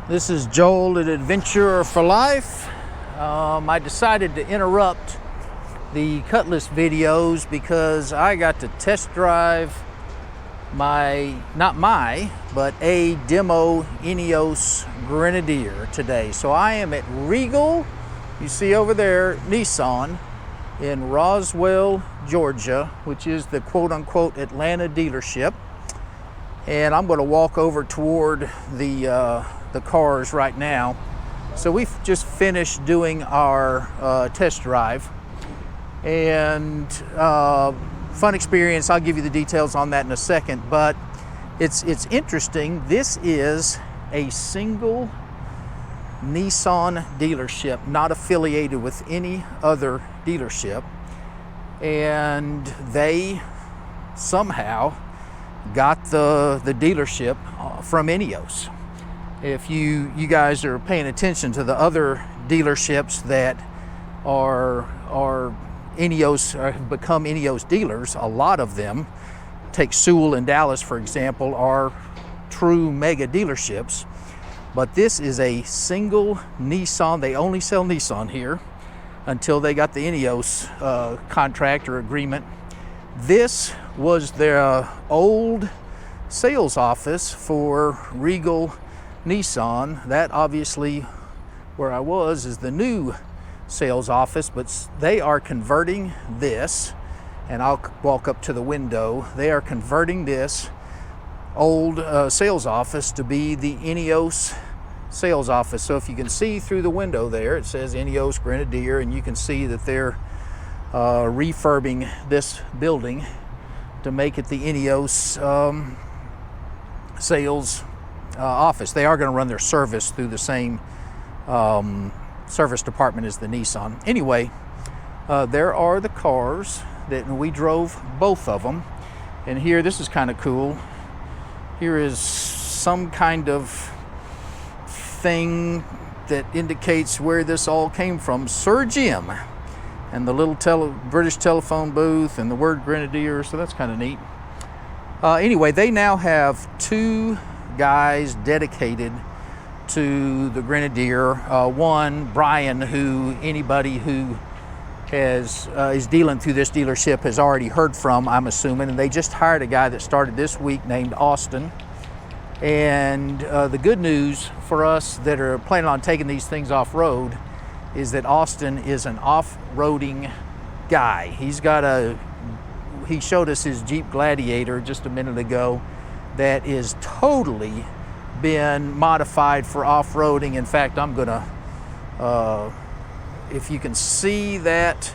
This is Joel at Adventurer for Life. I decided to interrupt the Cutlass videos because I got to test drive but a demo Ineos Grenadier today. So I am at Regal, you see over there, Nissan in Roswell, Georgia, which is the quote-unquote Atlanta dealership. And I'm going to walk over toward the cars right now. So we've just finished doing our test drive, and fun experience. I'll give you the details on that in a second, but it's interesting. This is a single Nissan dealership, not affiliated with any other dealership, and they somehow got the dealership from Ineos. If you guys are paying attention to the other dealerships that are Ineos, have become Ineos dealers, a lot of them, take Sewell and Dallas for example, are true mega dealerships. But this is a single Nissan. They only sell Nissan here until they got the Ineos contract or agreement. This was their old sales office for Regal Nissan. That obviously, where I was, is the new sales office, but they are converting this, and I'll walk up to the window. They are converting this old sales office to be the Ineos sales office. So if you can see through the window there, it says Ineos Grenadier, and you can see that they're refurbing this building to make it the Ineos sales office. They are going to run their service through the same service department as the Nissan. Anyway, there are the cars that we drove, both of them. And here, this is kind of cool. Here is some kind of thing that indicates where this all came from. Sir Jim, and the little British telephone booth, and the word Grenadier, so that's kind of neat. Anyway, they now have two guys dedicated to the Grenadier. One, Brian, who anybody who is dealing through this dealership has already heard from, I'm assuming, and they just hired a guy that started this week named Austin. And the good news for us that are planning on taking these things off-road is that Austin is an off-roading guy. He showed us his Jeep Gladiator just a minute ago that is totally been modified for off-roading. In fact, I'm gonna, if you can see that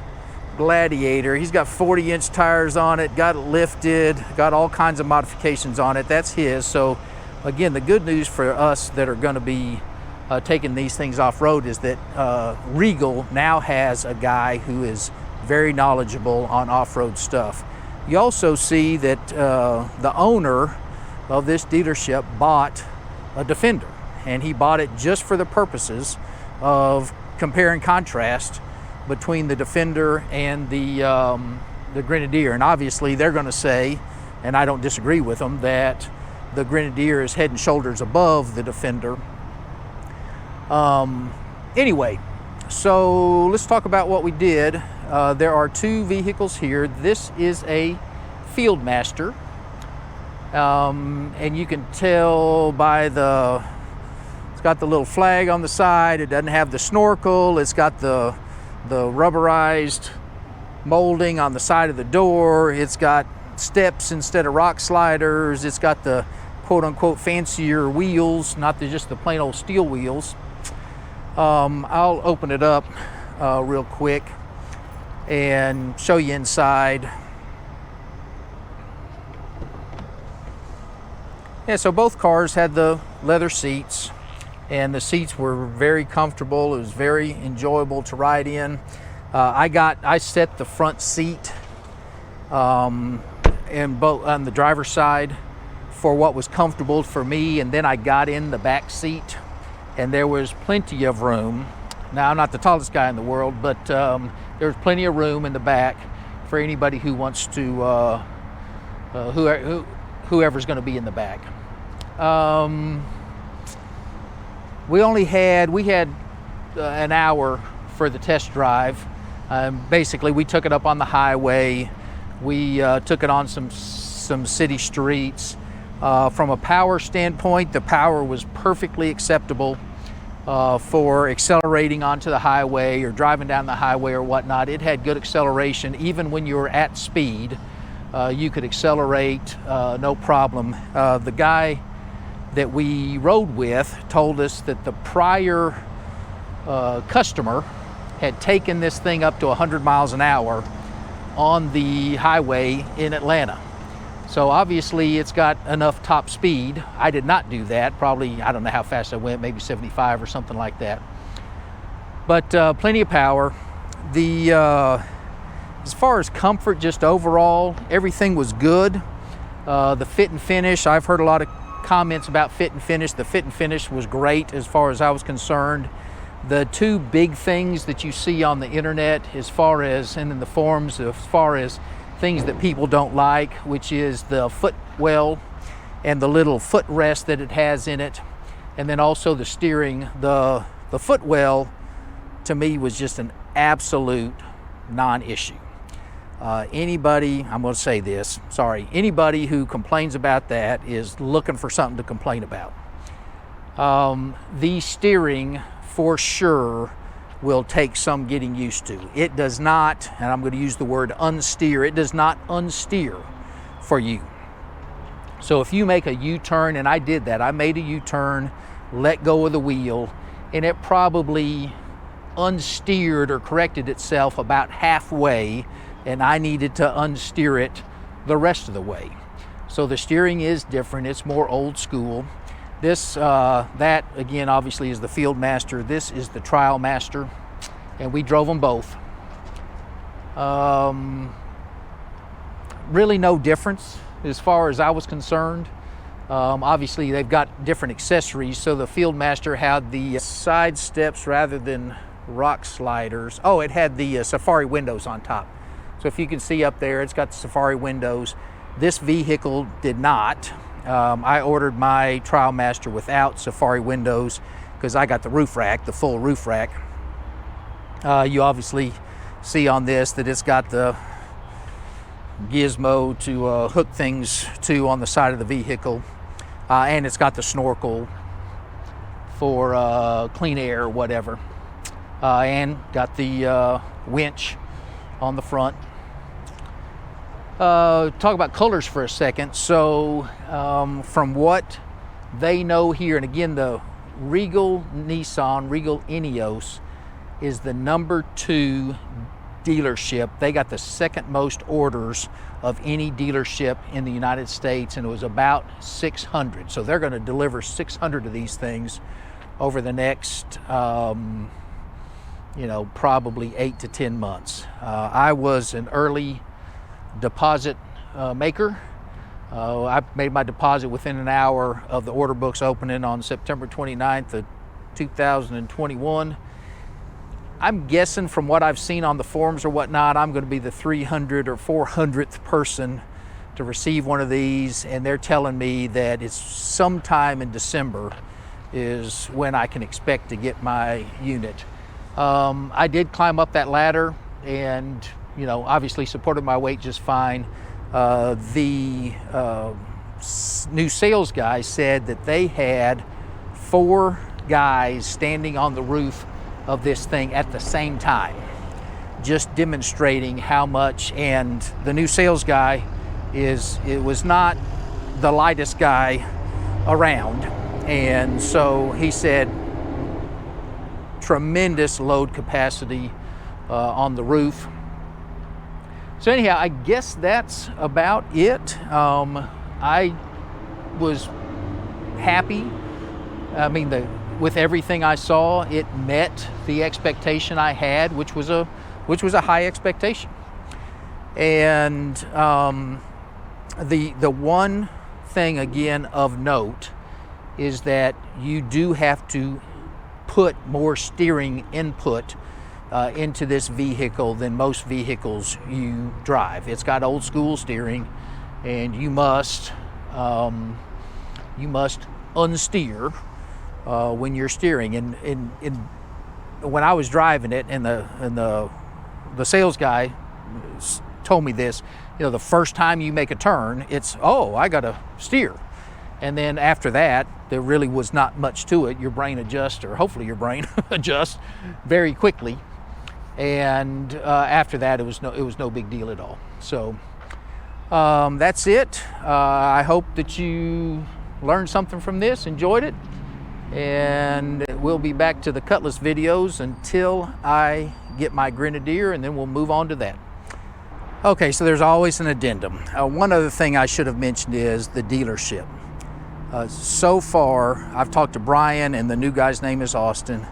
Gladiator, he's got 40-inch tires on it, got it lifted, got all kinds of modifications on it. That's his. So again, the good news for us that are gonna be taking these things off-road is that Regal now has a guy who is very knowledgeable on off-road stuff. You also see that the owner of this dealership bought a Defender, and he bought it just for the purposes of compare and contrast between the Defender and the Grenadier. And obviously they're going to say, and I don't disagree with them, that the Grenadier is head and shoulders above the Defender. Anyway, so let's talk about what we did. There are two vehicles here. This is a Fieldmaster, and you can tell by it's got the little flag on the side. It doesn't have the snorkel. It's got the rubberized molding on the side of the door. It's got steps instead of rock sliders. It's got the quote-unquote fancier wheels, not just the plain old steel wheels. I'll open it up real quick and show you inside. Yeah, so both cars had the leather seats, and the seats were very comfortable. It was very enjoyable to ride in. I set the front seat on the driver's side for what was comfortable for me, and then I got in the back seat, and there was plenty of room. Now, I'm not the tallest guy in the world, but there's plenty of room in the back for anybody who wants to, whoever's going to be in the back. We had an hour for the test drive. Basically, we took it up on the highway. We took it on some city streets. From a power standpoint, the power was perfectly acceptable for accelerating onto the highway or driving down the highway or whatnot. It had good acceleration. Even when you were at speed, you could accelerate no problem. The guy that we rode with told us that the prior customer had taken this thing up to 100 miles an hour on the highway in Atlanta. So obviously it's got enough top speed. I did not do that. Probably, I don't know how fast I went, maybe 75 or something like that. But plenty of power. As far as comfort, just overall, everything was good. The fit and finish, I've heard a lot of comments about fit and finish. The fit and finish was great as far as I was concerned. The two big things that you see on the internet as far as, and in the forums, as far as things that people don't like, which is the footwell and the little footrest that it has in it, and then also the steering. The footwell to me was just an absolute non-issue. Anybody, I'm going to say this, sorry, anybody who complains about that is looking for something to complain about. The steering for sure will take some getting used to. It does not, and I'm going to use the word unsteer, it does not unsteer for you. So if you make a U-turn, and I did that, I made a U-turn, let go of the wheel, and it probably unsteered or corrected itself about halfway, and I needed to unsteer it the rest of the way. So the steering is different, it's more old school. This, that again, obviously is the Field Master. This is the Trial Master, and we drove them both. Really no difference as far as I was concerned. Obviously they've got different accessories. So the Field Master had the side steps rather than rock sliders. Oh, it had the Safari windows on top. So if you can see up there, it's got the Safari windows. This vehicle did not. I ordered my Trial Master without Safari windows because I got the roof rack, the full roof rack. You obviously see on this that it's got the gizmo to hook things to on the side of the vehicle, and it's got the snorkel for clean air or whatever, and got the winch on the front. Talk about colors for a second. So from what they know here, and again, the Regal Ineos is the #2 dealership. They got the second most orders of any dealership in the United States, and it was about 600. So they're going to deliver 600 of these things over the next probably 8 to 10 months. I was an early deposit maker. I made my deposit within an hour of the order books opening on September 29th of 2021. I'm guessing from what I've seen on the forums or whatnot, I'm going to be the 300 or 400th person to receive one of these, and they're telling me that it's sometime in December is when I can expect to get my unit. I did climb up that ladder and obviously supported my weight just fine. The new sales guy said that they had 4 guys standing on the roof of this thing at the same time, just demonstrating how much. And the new sales guy was not the lightest guy around, and so he said tremendous load capacity on the roof. So anyhow, I guess that's about it. I was happy. I mean, with everything I saw, it met the expectation I had, which was a high expectation. And the one thing again of note is that you do have to put more steering input into this vehicle than most vehicles you drive. It's got old school steering, and you must unsteer when you're steering. And when I was driving it, and the sales guy told me this, you know, the first time you make a turn, it's, oh, I got to steer. And then after that, there really was not much to it. Your brain adjusts, or hopefully your brain adjusts very quickly. And after that, it was no big deal at all. So that's it. I hope that you learned something from this, enjoyed it. And we'll be back to the Cutlass videos until I get my Grenadier, and then we'll move on to that. Okay, so there's always an addendum. One other thing I should have mentioned is the dealership. So far, I've talked to Brian, and the new guy's name is Austin.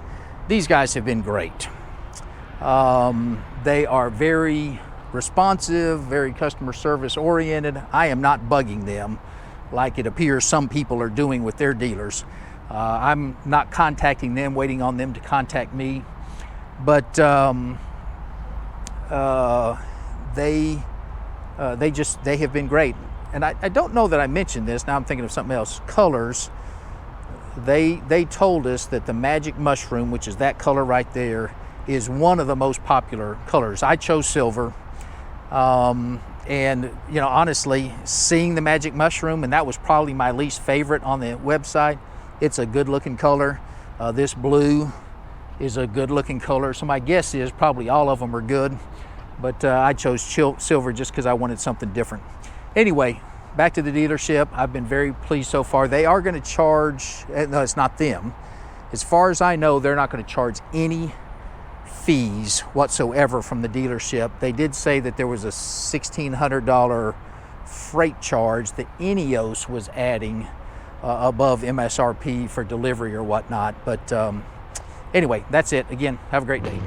These guys have been great. They are very responsive, very customer service oriented. I am not bugging them like it appears some people are doing with their dealers. I'm not contacting them, waiting on them to contact me. But they have been great. And I don't know that I mentioned this, now I'm thinking of something else. Colors, they told us that the Magic Mushroom, which is that color right there, is one of the most popular colors. I chose silver. And you know, honestly, seeing the Magic Mushroom, and that was probably my least favorite on the website. It's a good looking color. This blue is a good looking color. So my guess is probably all of them are good, but I chose silver just because I wanted something different. Anyway, back to the dealership. I've been very pleased so far. They are going to charge, no, it's not them. As far as I know, they're not going to charge any fees whatsoever from the dealership. They did say that there was a $1,600 freight charge that Ineos was adding above MSRP for delivery or whatnot. But anyway, that's it. Again, have a great day.